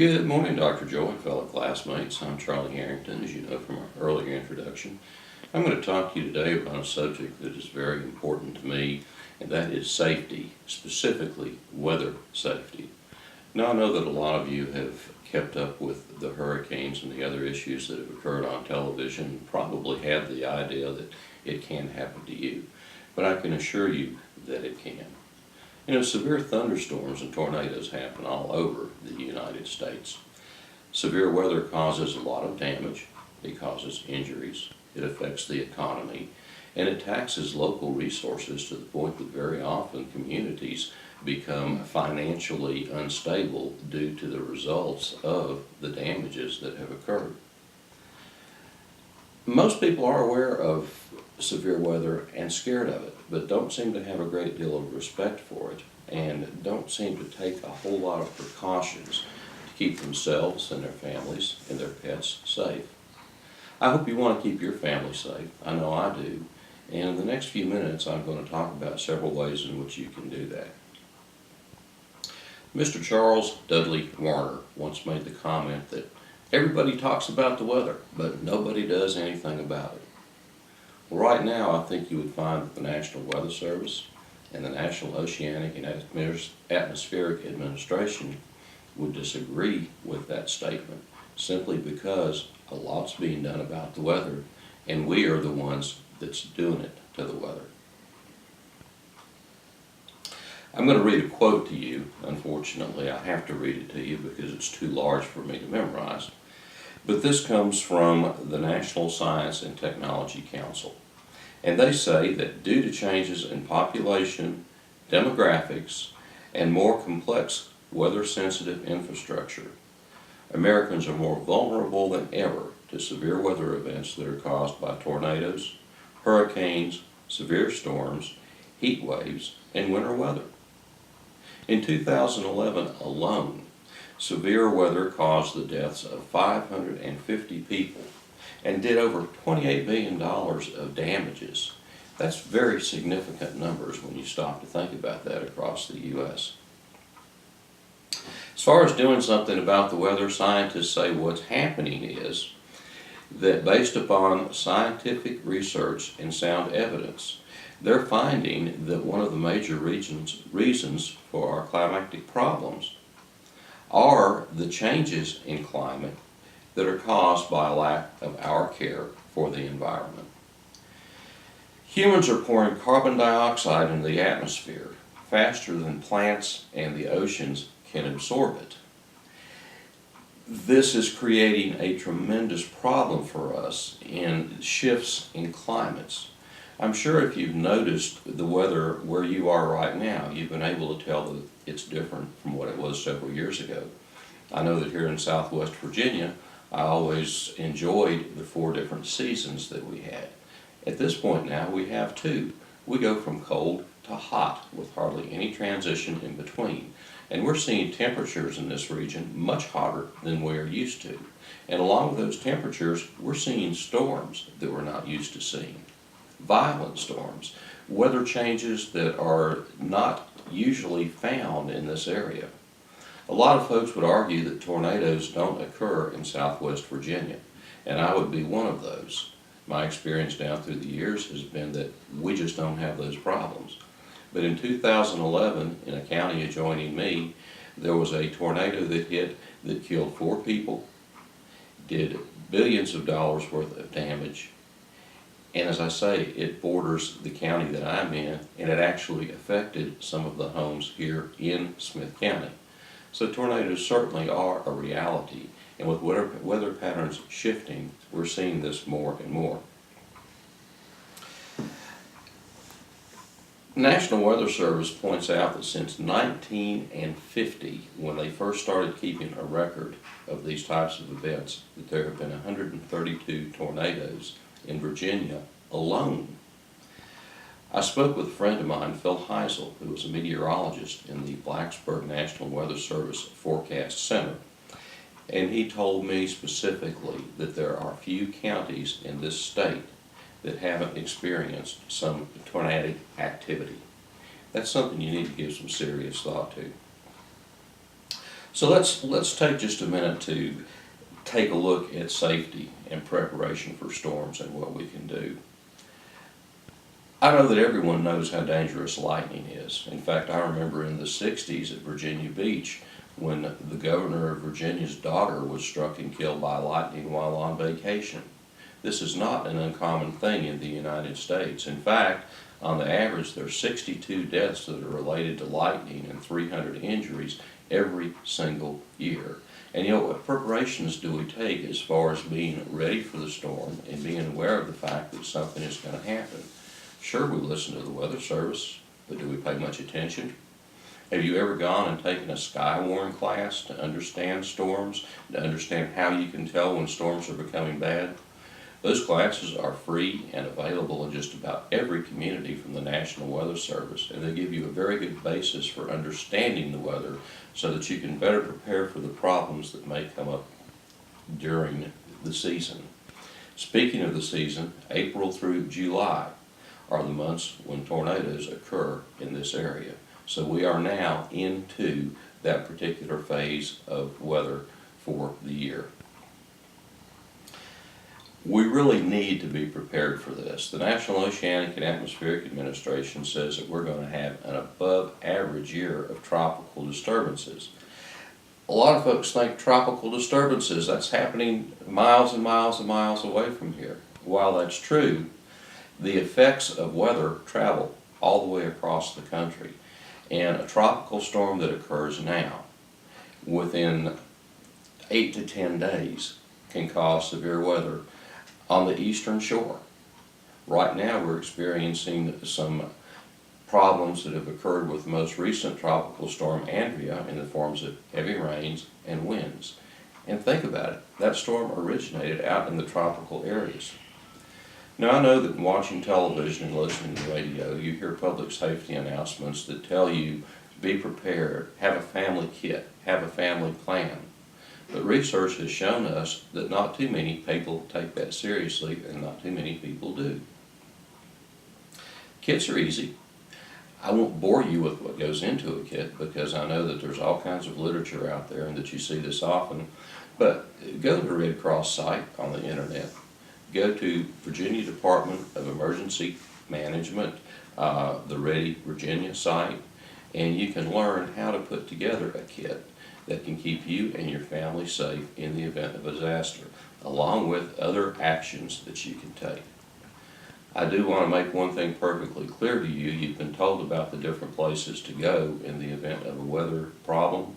Good morning, Dr. Joe and fellow classmates. I'm Charlie Harrington, as you know from our earlier introduction. I'm going to talk to you today about a subject that is very important to me, and that is safety, specifically weather safety. Now, I know that a lot of you have kept up with the hurricanes and the other issues that have occurred on television and probably have the idea that it can happen to you, but I can assure you that it can. You know, severe thunderstorms and tornadoes happen all over the United States. Severe weather causes a lot of damage. It causes injuries. It affects the economy. And it taxes local resources to the point that very often communities become financially unstable due to the results of the damages that have occurred. Most people are aware of severe weather and scared of it, but don't seem to have a great deal of respect for it and don't seem to take a whole lot of precautions to keep themselves and their families and their pets safe. I hope you want to keep your family safe. I know I do. And in the next few minutes, I'm going to talk about several ways in which you can do that. Mr. Charles Dudley Warner once made the comment that everybody talks about the weather, but nobody does anything about it. Well, right now, I think you would find that the National Weather Service and the National Oceanic and Atmospheric Administration would disagree with that statement simply because a lot's being done about the weather, and we are the ones that's doing it to the weather. I'm going to read a quote to you. Unfortunately, I have to read it to you because it's too large for me to memorize. But this comes from the National Science and Technology Council. And they say that due to changes in population, demographics, and more complex weather-sensitive infrastructure, Americans are more vulnerable than ever to severe weather events that are caused by tornadoes, hurricanes, severe storms, heat waves, and winter weather. In 2011 alone, severe weather caused the deaths of 550 people and did over $28 billion of damages. That's very significant numbers when you stop to think about that across the U.S. As far as doing something about the weather, scientists say what's happening is that based upon scientific research and sound evidence, they're finding that one of the major reasons for our climatic problems are the changes in climate that are caused by a lack of our care for the environment. Humans are pouring carbon dioxide into the atmosphere faster than plants and the oceans can absorb it. This is creating a tremendous problem for us in shifts in climates. I'm sure if you've noticed the weather where you are right now, you've been able to tell that it's different from what it was several years ago. I know that here in Southwest Virginia, I always enjoyed the 4 different seasons that we had. At this point now, we have 2. We go from cold to hot with hardly any transition in between. And we're seeing temperatures in this region much hotter than we are used to. And along with those temperatures, we're seeing storms that we're not used to seeing. Violent storms, weather changes that are not usually found in this area. A lot of folks would argue that tornadoes don't occur in Southwest Virginia, and I would be one of those. My experience down through the years has been that we just don't have those problems. But in 2011, in a county adjoining me, there was a tornado that hit that killed 4 people, did billions of dollars worth of damage, and as I say, it borders the county that I'm in, and it actually affected some of the homes here in Smith County. So tornadoes certainly are a reality, and with weather patterns shifting, we're seeing this more and more. National Weather Service points out that since 1950, when they first started keeping a record of these types of events, that there have been 132 tornadoes in Virginia alone. I spoke with a friend of mine, Phil Heisel, who was a meteorologist in the Blacksburg National Weather Service Forecast Center, and he told me specifically that there are few counties in this state that haven't experienced some tornadic activity. That's something you need to give some serious thought to. So let's take just a minute to take a look at safety and preparation for storms and what we can do. I know that everyone knows how dangerous lightning is. In fact, I remember in the 60s at Virginia Beach when the governor of Virginia's daughter was struck and killed by lightning while on vacation. This is not an uncommon thing in the United States. In fact, on the average, there are 62 deaths that are related to lightning and 300 injuries every single year. And you know, what preparations do we take as far as being ready for the storm and being aware of the fact that something is going to happen? Sure, we listen to the Weather Service, but do we pay much attention? Have you ever gone and taken a Skywarn class to understand storms, to understand how you can tell when storms are becoming bad? Those classes are free and available in just about every community from the National Weather Service, and they give you a very good basis for understanding the weather so that you can better prepare for the problems that may come up during the season. Speaking of the season, April through July are the months when tornadoes occur in this area. So we are now into that particular phase of weather for the year. We really need to be prepared for this. The National Oceanic and Atmospheric Administration says that we're going to have an above average year of tropical disturbances. A lot of folks think tropical disturbances, that's happening miles and miles and miles away from here. While that's true, the effects of weather travel all the way across the country. And a tropical storm that occurs now, within 8 to 10 days, can cause severe weather on the eastern shore. Right now we're experiencing some problems that have occurred with the most recent tropical storm Andrea in the forms of heavy rains and winds. And think about it, that storm originated out in the tropical areas. Now I know that in watching television and listening to radio, you hear public safety announcements that tell you be prepared, have a family kit, have a family plan. But research has shown us that not too many people take that seriously and not too many people do. Kits are easy. I won't bore you with what goes into a kit because I know that there's all kinds of literature out there and that you see this often. But go to the Red Cross site on the internet. Go to Virginia Department of Emergency Management, the Ready Virginia site, and you can learn how to put together a kit that can keep you and your family safe in the event of a disaster, along with other actions that you can take. I do want to make one thing perfectly clear to you. You've been told about the different places to go in the event of a weather problem.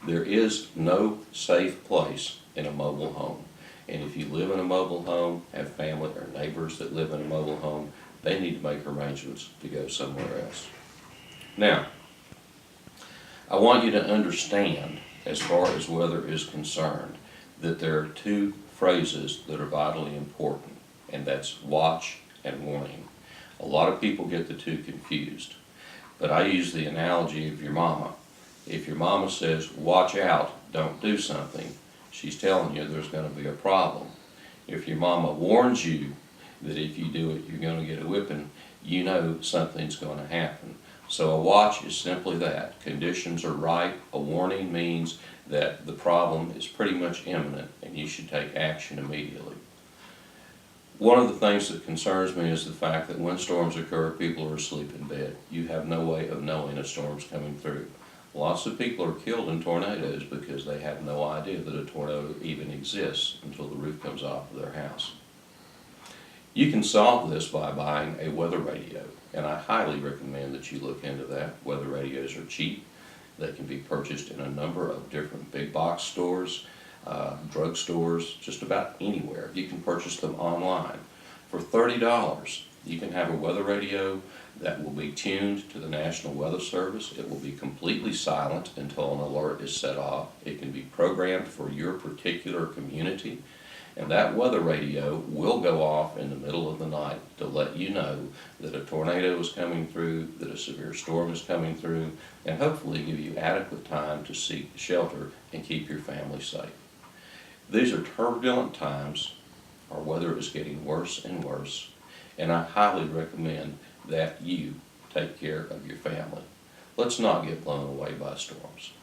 There is no safe place in a mobile home. And if you live in a mobile home, have family or neighbors that live in a mobile home, they need to make arrangements to go somewhere else. Now, I want you to understand, as far as weather is concerned, that there are two phrases that are vitally important, and that's watch and warning. A lot of people get the two confused, but I use the analogy of your mama. If your mama says, watch out, don't do something, she's telling you there's going to be a problem. If your mama warns you that if you do it, you're going to get a whipping, you know something's going to happen. So a watch is simply that. Conditions are right. A warning means that the problem is pretty much imminent and you should take action immediately. One of the things that concerns me is the fact that when storms occur, people are asleep in bed. You have no way of knowing a storm's coming through. Lots of people are killed in tornadoes because they have no idea that a tornado even exists until the roof comes off of their house. You can solve this by buying a weather radio, and I highly recommend that you look into that. Weather radios are cheap. They can be purchased in a number of different big box stores, drugstores, just about anywhere. You can purchase them online. For $30, you can have a weather radio that will be tuned to the National Weather Service. It will be completely silent until an alert is set off. It can be programmed for your particular community, and that weather radio will go off in the middle of the night to let you know that a tornado is coming through, that a severe storm is coming through, and hopefully give you adequate time to seek shelter and keep your family safe. These are turbulent times. Our weather is getting worse and worse, and I highly recommend that you take care of your family. Let's not get blown away by storms.